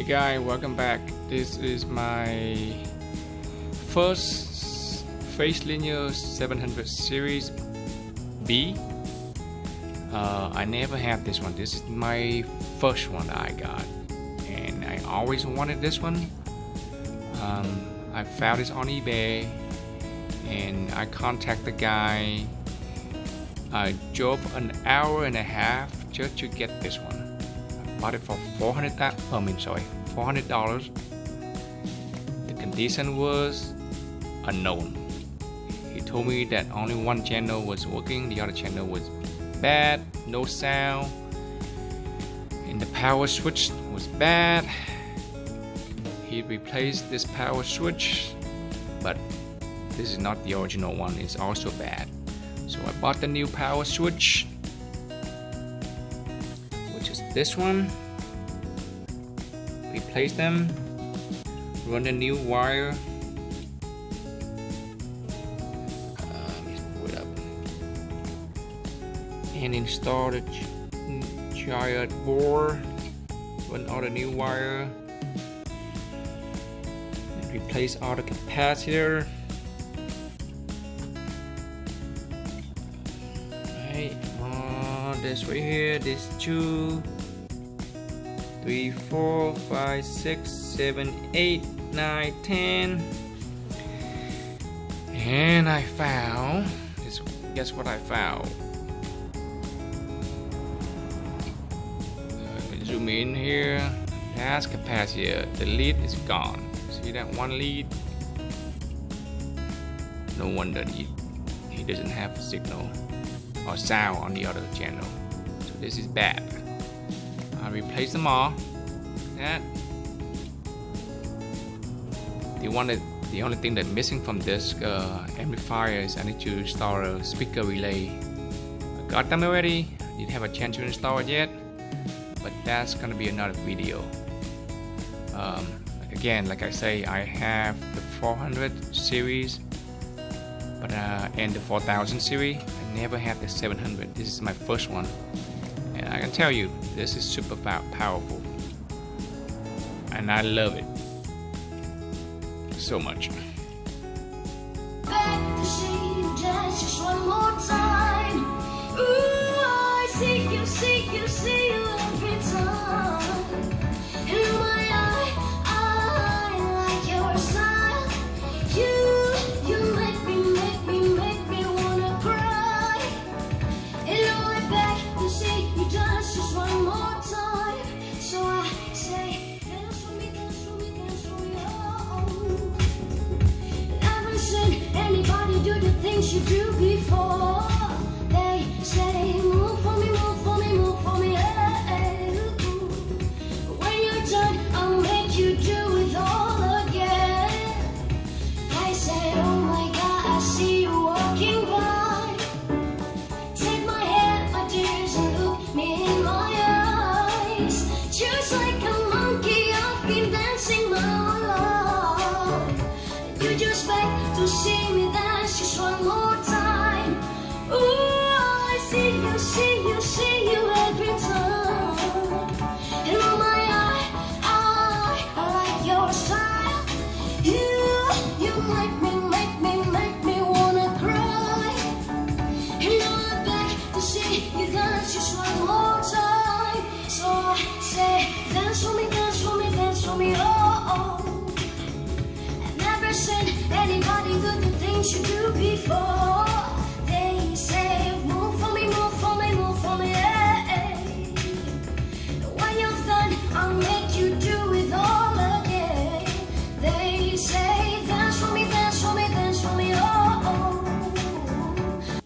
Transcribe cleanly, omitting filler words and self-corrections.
guys, welcome back. This is my first Face Linear 700 series B. I never had this one. This is my first one I got, and I always wanted this one. I found this on eBay, and I contacted the guy. I drove an hour and a half just to get this one. I bought it for $400. The condition was unknown. He told me that only one channel was working, the other channel was bad, no sound, and the power switch was bad. He replaced this power switch, but this is not the original one, it's also bad. So I bought the new power switch, which is this one. Replace them, run the new wire. Pull it up and install the triac board. Run all the new wire and replace all the capacitor. This right here, this 2, 3, 4, 5, 6, 7, 8, 9, 10, and I found this. Guess what I found? Zoom in here. That's capacitor. The lead is gone. See that one lead? No wonder he doesn't have a signal or sound on the other channel. So this is bad. I replaced them all. That the only thing that's missing from this amplifier is I need to install a speaker relay. I got them already. I didn't have a chance to install it yet, but that's gonna be another video. Again, like I say, I have the 400 series, but and the 4000 series. I never had the 700. This is my first one, and I can tell you this is super powerful, and I love it so much. Back to see you dance just one more time. Ooh, I see you every time. In my eye, I like your style. You make me wanna cry. And I'm back to see you dance just one more time. So I say, dance for me, dance for me, dance for me, oh. Never seen anybody do the things you do.